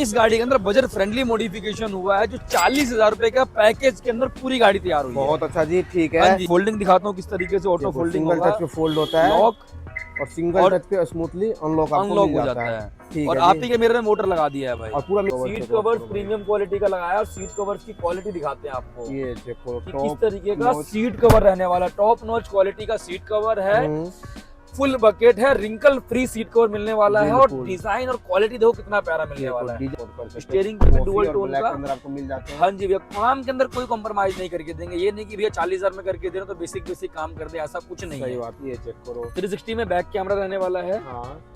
इस गाड़ी के अंदर बजट फ्रेंडली मॉडिफिकेशन हुआ है जो 40,000 रुपए का पैकेज के अंदर पूरी गाड़ी तैयार हुई है। बहुत अच्छा जी, ठीक है। हाँ जी, फोल्डिंग दिखाता हूँ किस तरीके से ऑटो फोल्डिंग सिंगल होगा, टच पे फोल्ड होता है लॉक और सिंगल टच पे स्मूथली अनलॉक अनलॉक हो जाता है। ठीक और है आप जी। ही के मिरर में मोटर लगा दिया है भाई। और पूरा सीट कवर प्रीमियम क्वालिटी का लगाया और सीट कवर की क्वालिटी दिखाते हैं आपको। ये देखो कि किस तरीके का सीट कवर रहने वाला, टॉप नॉच क्वालिटी का सीट कवर है, फुल बकेट है, रिंकल फ्री सीट कवर मिलने वाला है और डिजाइन और क्वालिटी देखो कितना प्यारा मिलने वाला है। स्टीयरिंग पे भी डुअल टोन का अंदर आपको मिल जाते हैं। हाँ जी भैया, काम के अंदर कोई कॉम्प्रोमाइज नहीं करके देंगे। ये नहीं कि भैया 40,000 में करके दे रहे तो बेसिक काम कर दे, ऐसा कुछ नहीं सही है। बात, ये चेक करो। 360 में बैक कैमरा रहने वाला है,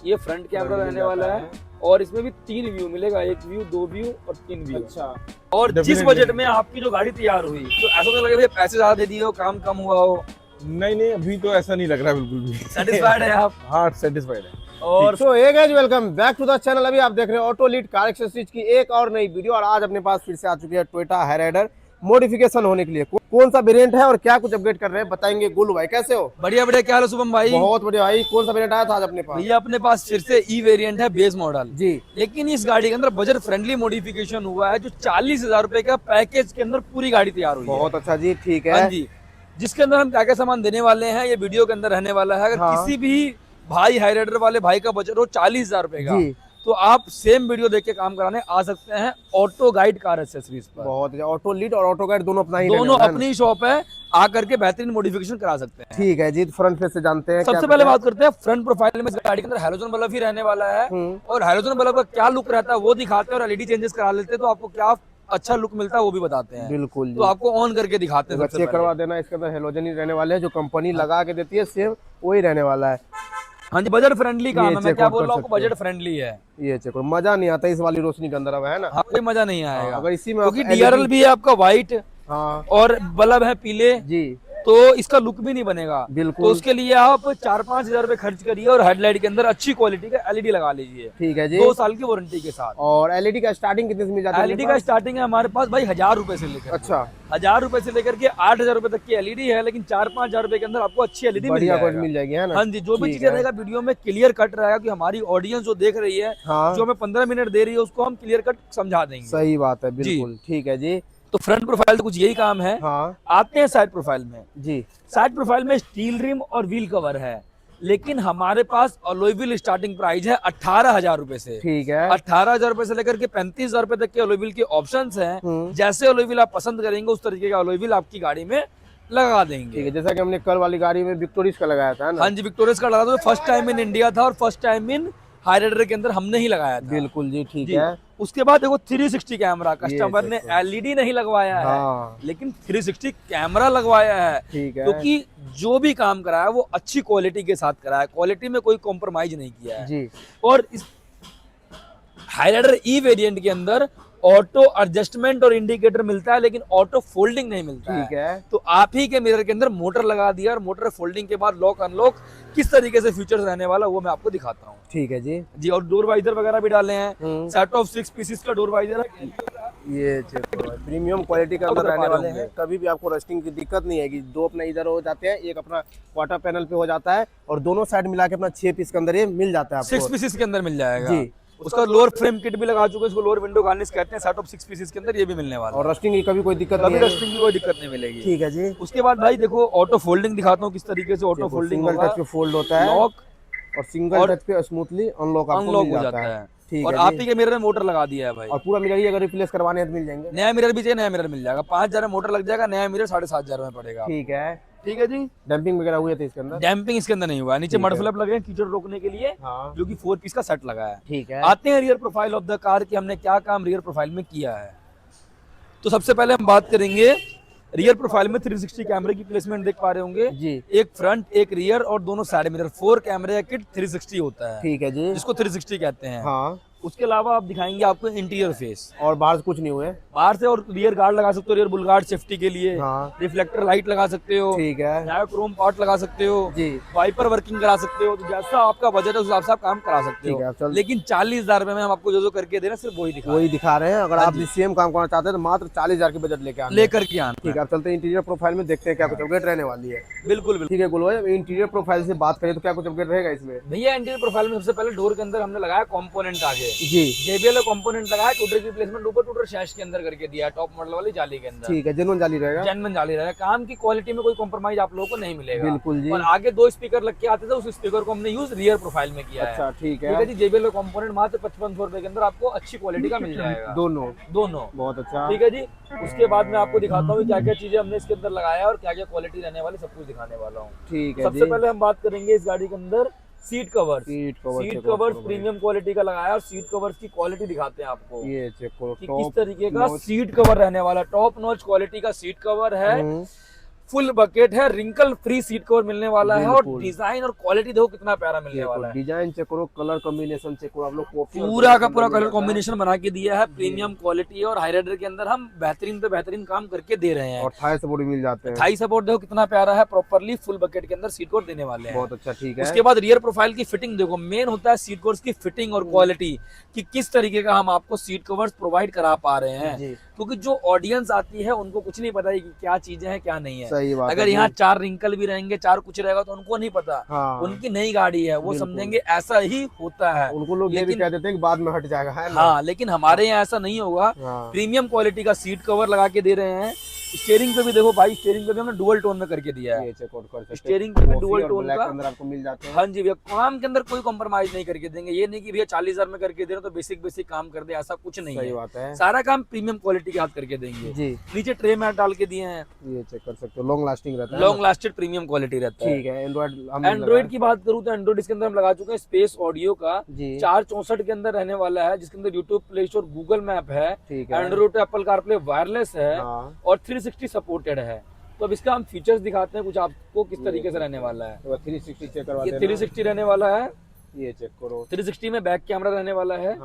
ये फ्रंट कैमरा रहने वाला है और इसमें भी 3 व्यू मिलेगा, 1 व्यू, 2 व्यू और 3 व्यू। अच्छा, और जिस बजट में आपकी जो गाड़ी तैयार हुई तो ऐसा तो लगे भैया पैसे ज्यादा दे दिए हो, काम कम हुआ हो। नहीं, अभी तो ऐसा नहीं लग रहा बिल्कुल भी। सेटिस्फाइड है आप? हाँ, सेटिस्फाइड है। और so hey guys, welcome back to the channel. अभी आप देख रहे हैं ऑटो लीड कार एक्सेसरीज की एक और नई वीडियो और आज अपने पास फिर से आ चुकी है टोयोटा हाईराइडर मॉडिफिकेशन होने के लिए। कौन सा वेरिएंट है और क्या कुछ अपडेट कर रहे हैं बताएंगे। गोलू भाई कैसे हो? बढ़िया बढ़िया, क्या हाल है शुभम भाई? बहुत बढ़िया भाई। कौन सा वेरिएंट आया था आज अपने पास? भैया अपने पास फिर से ई वेरिएंट है, बेस मॉडल जी। लेकिन इस गाड़ी के अंदर बजट फ्रेंडली मॉडिफिकेशन हुआ है जो 40,000 रुपए का पैकेज के अंदर पूरी गाड़ी तैयार हुई है। बहुत अच्छा जी, ठीक है। हाँ जी, जिसके अंदर हम क्या क्या सामान देने वाले हैं ये वीडियो के अंदर रहने वाला है। अगर किसी भी भाई हाईराइडर वाले भाई का बजट हो 40,000 रुपए का तो आप सेम वीडियो देख के काम कराने आ सकते हैं ऑटो गाइड कार एक्सेसरीज पर। बहुत अच्छा, ऑटो लीड और ऑटो गाइड दोनों अपना ही दोनों अपनी शॉप है, आकर के बेहतरीन मॉडिफिकेशन करा सकते हैं। ठीक है जी। फ्रंट फेस से जानते हैं। सबसे पहले बात करते हैं फ्रंट प्रोफाइल में। इस गाड़ी के अंदर हैलोजन बल्ब ही रहने वाला है और हैलोजन बल्ब का क्या लुक रहता है वो दिखाते हैं और एलईडी चेंजेस करा लेते हैं तो आपको क्या अच्छा लुक मिलता है वो भी बताते हैं। बिल्कुल, तो आपको ऑन करके दिखाते हैं। चेक करवा देना, इसके अंदर हेलोजन ही रहने वाले हैं जो कंपनी लगा के देती है, सेम वही रहने वाला है। हाँ जी, बजट फ्रेंडली काम है। मैं क्या बोल रहा हूँ, बजट फ्रेंडली है। ये चेक, मजा नहीं आता इस वाली रोशनी के अंदर, अब है ना? हाँ, कोई मजा नहीं आएगा अगर इसी में क्योंकि डीआरएल भी है आपका व्हाइट और बल्ब है पीले जी, तो इसका लुक भी नहीं बनेगा। बिल्कुल। तो उसके लिए आप 4-5 हजार रुपए खर्च करिए और हेडलाइट के अंदर अच्छी क्वालिटी का एलईडी लगा लीजिए। ठीक है जी। 2 साल की वारंटी के साथ। और एलईडी का स्टार्टिंग कितने से मिल जाता है? एलईडी का स्टार्टिंग है हमारे पास भाई 1,000 रुपए से लेकर। अच्छा, 1,000 रुपए से लेकर के 8,000 रुपए तक की एलईडी है, लेकिन 4-5 हजार रुपए के अंदर आपको अच्छी एलईडी मिल जाएगी, है ना? हाँ जी, जो भी चीजें रहेगा वीडियो में क्लियर कट रहेगा कि हमारी ऑडियंस जो देख रही है जो हमें 15 मिनट दे रही है उसको हम क्लियर कट समझा देंगे। सही बात है, बिल्कुल। ठीक है जी। तो फ्रंट प्रोफाइल तो कुछ यही काम है। आते हैं साइड प्रोफाइल में। जी, साइड प्रोफाइल में स्टील रिम और व्हील कवर है, लेकिन हमारे पास अलॉय व्हील स्टार्टिंग प्राइस है 18,000 रुपए से। ठीक है, 18,000 रुपए से लेकर के 35,000 रुपए तक के अलॉय व्हील के ऑप्शंस हैं। जैसे अलॉय व्हील आप पसंद करेंगे उस तरीके का अलॉय व्हील आपकी गाड़ी में लगा देंगे। ठीक है, जैसा कि हमने कल वाली गाड़ी में विक्टोरियस का लगाया था ना? हाँ जी, विक्टोरियस का लगा था, फर्स्ट टाइम इन इंडिया था और फर्स्ट टाइम इन हाईराइडर के अंदर हमने ही लगाया था। बिल्कुल जी, ठीक है। उसके बाद देखो 360 कैमरा, कस्टमर ने एलईडी नहीं लगवाया है लेकिन 360 कैमरा लगवाया है। ठीक है, क्योंकि जो भी काम कराया वो अच्छी क्वालिटी के साथ कराया, क्वालिटी में कोई कॉम्प्रोमाइज नहीं किया है जी। और इस हाईराइडर ई वेरिएंट के अंदर ऑटो एडजस्टमेंट और इंडिकेटर मिलता है लेकिन ऑटो फोल्डिंग नहीं मिलता है। ठीक है, तो आप ही के मिरर के अंदर मोटर लगा दिया और मोटर फोल्डिंग के बाद लॉक अनलॉक किस तरीके से फीचर्स रहने वाला वो मैं आपको दिखाता हूँ। ठीक है जी। और डोर वाइजर वगैरह भी डाले हैं, सेट ऑफ 6 पीसेस का डोर वाइजर है। ये प्रीमियम क्वालिटी का अंदर रहने वाले हैं, कभी भी आपको रस्टिंग की दिक्कत नहीं आएगी। 2 अपना इधर हो जाते हैं, एक अपना क्वार्टर पैनल पे हो जाता है और दोनों साइड मिला के अपना 6 पीस के अंदर ये मिल जाता है। 6 पीसेस के अंदर मिल जाएगा जी। उसका लोअर फ्रेम किट भी लगा चुके हैं, इसको लोअर विंडो गार्निश कहते हैं। सेट ऑफ 6 पीसेस के अंदर ये भी मिलने वाला है और रस्टिंग की कभी कोई दिक्कत नहीं, रस्टिंग की कोई दिक्कत नहीं मिलेगी। ठीक है जी। उसके बाद भाई देखो ऑटो फोल्डिंग दिखाता हूँ किस तरीके से ऑटो फोल्डिंग सिंगल टच पे फोल्ड होता है, लॉक और सिंगल टच पे स्मूथली अनलॉक हो जाता है। ठीक और आप ही के मिरर में मोटर लगा दिया है भाई। और पूरा मिरर ही अगर रिप्लेस करवाने हैं तो मिल जाएंगे। नया मिरर भी चाहिए, नया मिरर मिल जाएगा। 5,000 में मोटर लग जाएगा, नया मिरर 7,500 में पड़ेगा। ठीक है, ठीक है जी। डंपिंग वगैरह हुए थे इसके अंदर? डंपिंग इसके अंदर नहीं हुआ है, नीचे मड फ्लैप लगे हैं कीचड़ रोकने के लिए जो कि 4 पीस का सेट लगा है। ठीक है, आते हैं rear profile of the car की हमने क्या काम रियर प्रोफाइल में किया है। तो सबसे पहले हम बात करेंगे रियर प्रोफाइल में 360 कैमरे की प्लेसमेंट देख पा रहे होंगे जी। एक फ्रंट, एक रियर और दोनों साइड मिरर, 4 कैमरे का किट 360 होता है। ठीक है जी, जिसको 360 कहते हैं। उसके अलावा आप दिखाएंगे आपको इंटीरियर फेस और बाहर से कुछ नहीं हुए, बाहर से और रियर गार्ड लगा सकते हो, रियर बुल गार्ड सेफ्टी के लिए। रिफ्लेक्टर लाइट लगा सकते हो। ठीक है, नया क्रोम पार्ट लगा सकते हो जी। वाइपर वर्किंग करा सकते हो। तो जैसा आपका बजट है उस हिसाब से आप काम करा सकते हो। लेकिन 40,000 रुपए में हम आपको जो करके दे रहे हैं सिर्फ वही दिखा रहे हैं। अगर आप सेम काम करना चाहते हैं तो मात्र 40,000 के बजट लेकर आना। ठीक है, आप चलते हैं इंटीरियर प्रोफाइल में, देखते हैं क्या कुछ अपडेट रहने वाली है। बिल्कुल ठीक है गुल भाई, इंटीरियर प्रोफाइल से बात करें तो क्या कुछ अपडेट रहेगा इसमें? भैया इंटीरियर प्रोफाइल में सबसे पहले डोर के अंदर हमने लगाया कॉम्पोनेंट आगे। जी। JBL कंपोनेंट लगा है, टूटर की रिप्लेसमेंट ऊपर टूटर शैश के अंदर करके दिया है, टॉप मॉडल वाली जाली के अंदर। ठीक है, जेन्युइन जाली रहेगा, जेन्युइन जाली रहेगा। काम की क्वालिटी में कोई कॉम्प्रोमाइज आप लोगों को नहीं मिलेगा। बिल्कुल जी। और आगे 2 स्पीकर लग के आते थे, उस स्पीकर को हमने यूज रियर प्रोफाइल में किया है। अच्छा ठीक है जी। JBL कंपोनेंट मात्र 5500 रुपए के अंदर आपको अच्छी क्वालिटी का मिल जाएगा, दोनों। बहुत अच्छा। ठीक है जी। उसके बाद मैं आपको दिखाता हूँ क्या क्या चीजें हमने इसके अंदर लगाया है और क्या क्या क्वालिटी रहने वाली, सब कुछ दिखाने वाला हूँ। ठीक है। सबसे पहले हम बात करेंगे इस गाड़ी के अंदर seat covers. Seat covers premium quality का लगाया है और सीट कवर्स की क्वालिटी दिखाते हैं आपको। ये चेक करो कि किस तरीके का सीट कवर रहने वाला। टॉप नॉच क्वालिटी का सीट कवर है, फुल बकेट है, रिंकल फ्री सीट कवर मिलने वाला है। और डिजाइन और क्वालिटी देखो कितना प्यारा मिलने वाला है। डिजाइन चेक करो, कलर कॉम्बिनेशन चेक करो, आप लोग पूरा का पूरा कलर कॉम्बिनेशन बना के दिया है। प्रीमियम क्वालिटी है और हाई राइडर के अंदर हम बेहतरीन पे बेहतरीन काम करके दे रहे हैं। और थाई सपोर्ट मिल जाते हैं। थाई सपोर्ट देखो कितना प्यारा है, प्रॉपर्ली फुल बकेट के अंदर सीट कवर देने वाले हैं। बहुत अच्छा। ठीक है। उसके बाद रियर प्रोफाइल की फिटिंग देखो, मेन होता है सीट कवर्स की फिटिंग और क्वालिटी, कि किस तरीके का हम आपको सीट कवर्स प्रोवाइड करा पा रहे हैं। क्योंकि जो ऑडियंस आती है उनको कुछ नहीं पता है कि क्या चीजें हैं क्या नहीं है। सही बात। अगर यहाँ 4 रिंकल भी रहेंगे, 4 कुछ रहेगा तो उनको नहीं पता। उनकी नई गाड़ी है, वो समझेंगे ऐसा ही होता है। उनको लोग ये भी कह देते हैं कि बाद में हट जाएगा, है ना? हाँ, लेकिन हमारे यहाँ ऐसा नहीं होगा। प्रीमियम क्वालिटी का सीट कवर लगा के दे रहे हैं। स्टीयरिंग पे भी देखो भाई, स्टीयरिंग पे भी हमने डुअल टोन में करके दिया है। स्टीयरिंग पे भी डुअल टोन का अंदर आपको मिल जाते हैं। हाँ जी भैया, काम के अंदर कोई कॉम्प्रोमाइज नहीं करके देंगे। ये नहीं कि भैया 40,000 में करके दे रहे तो बेसिक काम कर दे, ऐसा कुछ नहीं सही बात है। सारा काम प्रीमियम क्वालिटी के हाथ करके देंगे जी। नीचे ट्रे मैट डाल के दिए हैं, ये चेक कर सकते हो, लॉन्ग लास्टिंग रहता है, लॉन्ग लास्टेड प्रीमियम क्वालिटी रहता है। ठीक है। एंड्रॉइड की बात करूँ तो एंड्रॉइड इसके अंदर हम लगा चुके हैं स्पेस ऑडियो का 464 के अंदर रहने वाला है, जिसके अंदर YouTube, play store, Google map है, एंड्रॉइड एप्पल कारप्ले वायरलेस है और 360 सपोर्टेड है। तो अब इसका हम फीचर्स दिखाते हैं कुछ आपको किस तरीके से रहने वाला है। 360 चेक करवाते हैं। ये 360 रहने वाला है, ये चेक करो। 360 में बैक कैमरा रहने वाला है,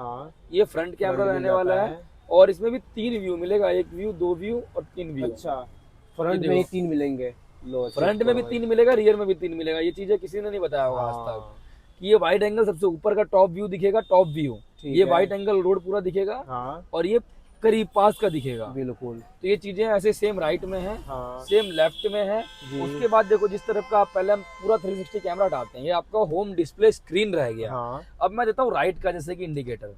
ये फ्रंट कैमरा रहने वाला है। और इसमें भी 3 व्यू मिलेगा, 1 व्यू, 2 व्यू और 3 व्यू। अच्छा, फ्रंट में ही 3 मिलेंगे। फ्रंट में भी 3 मिलेगा, रियर में भी 3 मिलेगा। ये चीजें किसी ने नहीं बताया होगा आज तक कि ये वाइड एंगल सबसे ऊपर का टॉप व्यू दिखेगा, टॉप व्यू। ये वाइड एंगल रोड पूरा दिखेगा और ये करीब पास का दिखेगा। बिल्कुल। तो ये चीजें ऐसे सेम राइट में है, सेम लेफ्ट में है। उसके बाद देखो जिस तरफ का पहले हम पूरा 360 कैमरा हटाते हैं, ये आपका होम डिस्प्ले स्क्रीन रह गया। अब मैं देता हूँ राइट का, जैसे कि इंडिकेटर।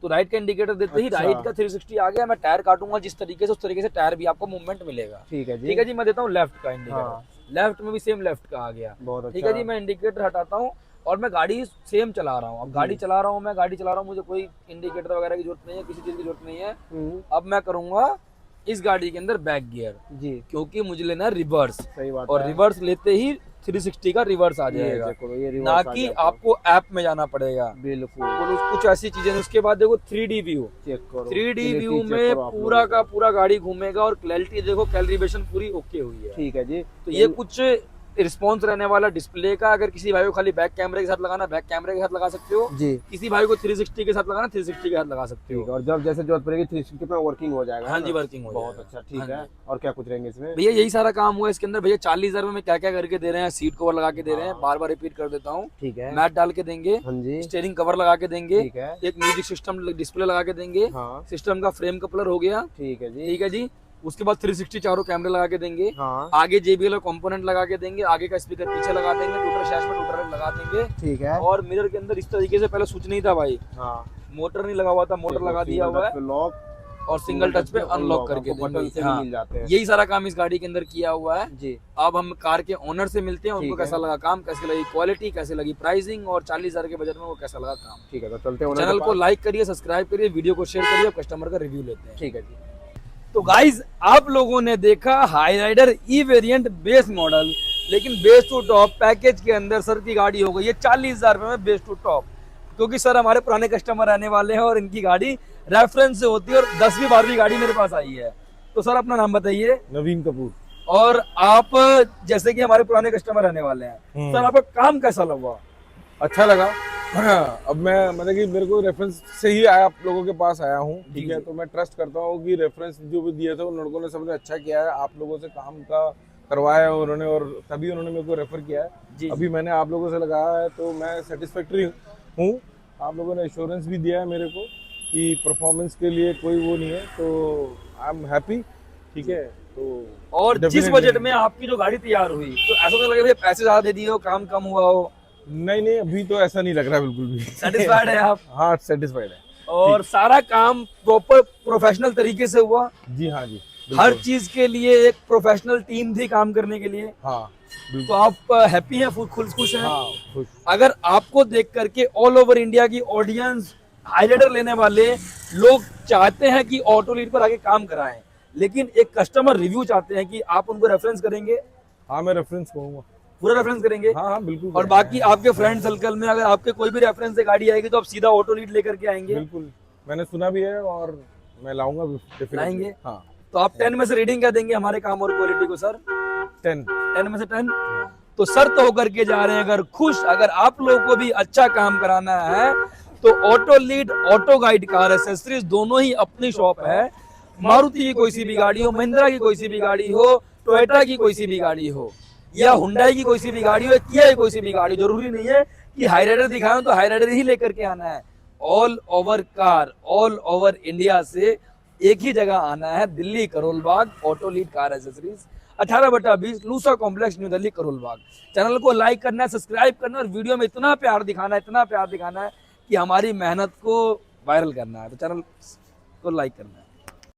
तो राइट का इंडिकेटर देते ही राइट का 360 आ गया। मैं टायर काटूंगा जिस तरीके से, उस तरीके से टायर भी आपको मूवमेंट मिलेगा। ठीक है जी। ठीक है जी। मैं देता हूँ लेफ्ट का इंडिकेटर, लेफ्ट में भी सेम लेफ्ट का आ गया। ठीक है जी। मैं इंडिकेटर हटाता हूँ और मैं गाड़ी सेम चला रहा हूँ। अब गाड़ी चला रहा हूँ, मुझे कोई इंडिकेटर वगैरह की जरूरत नहीं है, किसी चीज की जरूरत नहीं है। अब मैं करूंगा इस गाड़ी के अंदर बैक गियर जी, क्योंकि मुझे लेना है रिवर्स। सही बात और रिवर्स लेते ही 360 का रिवर्स आ जाएगा, ना कि आपको ऐप में जाना पड़ेगा। बिल्कुल। कुछ ऐसी चीजें। उसके बाद देखो 3D व्यू चेक करो। 3D व्यू में पूरा का पूरा गाड़ी घूमेगा और क्लैरिटी देखो, कैलिब्रेशन पूरी ओके हुई है। ठीक है जी। तो ये कुछ रिस्पॉन्स रहने वाला डिस्प्ले का। अगर किसी भाई को खाली बैक कैमरे के साथ लगाना, बैक कैमरे के साथ लगा सकते हो जी। किसी भाई को 360 के साथ लगाना, 360 के साथ लगा सकते हो। और जब जैसे जरूरत पड़ेगी 360 पे वर्किंग हो जाएगा। हाँ जी, वर्किंग हो जाएगा। बहुत अच्छा। ठीक है। और क्या कुछ रहेंगे इसमें भैया? यही सारा काम हुआ इसके अंदर भैया। 40,000 में क्या क्या करके दे रहे हैं। सीट कवर लगा के दे रहे हैं, बार बार रिपीट कर देता हूँ। ठीक है। मैट डाल के देंगे, स्टीयरिंग कवर लगा के देंगे, एक म्यूजिक सिस्टम डिस्प्ले लगा के देंगे, सिस्टम का फ्रेम कपलर हो गया। ठीक है जी। ठीक है जी। उसके बाद 360 चारों कैमरे लगा के देंगे। आगे JBL कंपोनेंट लगा के देंगे, आगे का स्पीकर पीछे लगा देंगे, टूटर शैश में टूटर लगा देंगे। ठीक है। और मिरर के अंदर इस तरीके से पहले स्विच नहीं था भाई, मोटर नहीं लगा हुआ था, मोटर लगा दिया हुआ है लॉक और सिंगल टच पे अनलॉक करके मिल जाते हैं। यही सारा काम इस गाड़ी के अंदर किया हुआ है जी। अब हम कार के ओनर से मिलते हैं, उनको कैसा लगा काम, कैसे लगी क्वालिटी, कैसे लगी प्राइसिंग और 40,000 के बजट में वो कैसा लगा काम। ठीक है, तो चलते हैं। चैनल को लाइक करिए, सब्सक्राइब करिए, वीडियो को शेयर करिए और कस्टमर का रिव्यू लेते हैं। ठीक है जी। तो गाइज आप लोगों ने देखा high rider E variant base model, लेकिन बेस टू टॉप पैकेज के अंदर सर की गाड़ी हो गई है 40,000 रुपए में बेस टू टॉप। क्योंकि सर हमारे पुराने कस्टमर आने वाले हैं और इनकी गाड़ी रेफरेंस से होती है और 10वीं 12वीं गाड़ी मेरे पास आई है। तो सर अपना नाम बताइए। नवीन कपूर। और आप जैसे कि हमारे पुराने कस्टमर आने वाले हैं, सर आपका काम कैसा लगा? अच्छा लगा। हाँ, अब मैं मतलब कि मेरे को रेफरेंस से ही आप लोगों के पास आया हूँ। ठीक है। तो मैं ट्रस्ट करता हूँ कि रेफरेंस जो भी दिए थे उन लड़कों ने सबने अच्छा किया है, आप लोगों से काम का करवाया है उन्होंने और तभी उन्होंने मेरे को रेफर किया है। अभी मैंने आप लोगों से लगाया है तो मैं सेटिस्फैक्ट्री हूँ। आप लोगों ने एश्योरेंस भी दिया है मेरे को कि परफॉर्मेंस के लिए कोई वो नहीं है, तो आई एम हैप्पी। ठीक है। तो और जिस बजट में आपकी जो गाड़ी तैयार हुई, तो ऐसा तो लगे पैसे ज्यादा दे दिए हो, काम कम हुआ हो? नहीं, अभी तो ऐसा नहीं लग रहा है बिल्कुल भी। सेटिस्फाइड है आप? हाँ, सेटिस्फाइड है। और सारा काम प्रॉपर प्रोफेशनल तरीके से हुआ। जी हाँ जी, हर चीज के लिए एक प्रोफेशनल टीम थी काम करने के लिए। हाँ तो आप हैप्पी हैं, खुश हैं? हाँ खुश। अगर आपको देख करके ऑल ओवर इंडिया की ऑडियंस हाईराइडर लेने वाले लोग चाहते हैं कि ऑटो लीड पर आके काम कराएं, लेकिन एक कस्टमर रिव्यू चाहते हैं कि आप उनको रेफरेंस करेंगे? हाँ मैं रेफरेंस करूंगा, पूरा रेफरेंस करेंगे? हाँ हाँ बिल्कुल। और बाकी आपके फ्रेंड सर्कल में अगर आपके कोई भी रेफरेंस से गाड़ी आएगी तो आप सीधा ऑटो लीड लेकर के आएंगे? बिल्कुल, मैंने सुना भी है और मैं लाऊंगा definitely। लाएंगे? हाँ। तो आप 10 में से रेटिंग क्या देंगे हमारे काम और क्वालिटी को सर? 10 में से 10। तो सर तो होकर के जा रहे हैं अगर खुश। अगर आप लोगों को भी अच्छा काम कराना है तो auto lead, auto guide, car accessories दोनों ही अपनी शॉप है। मारुति की कोई सी भी गाड़ी हो, महिंद्रा की कोई सी भी गाड़ी हो, टोयोटा की कोई सी भी गाड़ी हो, या हुंडई की कोई सी भी गाड़ी हो, किया की कोई सी भी गाड़ी, जरूरी नहीं है कि हाईराइडर दिखाएं तो हाईराइडर ही लेकर के आना है। All over car, all over India से एक ही जगह आना है, Delhi Karol Bagh, auto lead car accessories, 18/20 लूसा complex, new Delhi Karol Bagh. Channel को लाइक करना है, सब्सक्राइब करना है और वीडियो में इतना प्यार दिखाना है, इतना प्यार दिखाना है कि हमारी मेहनत को वायरल करना है। तो चैनल को लाइक करना है।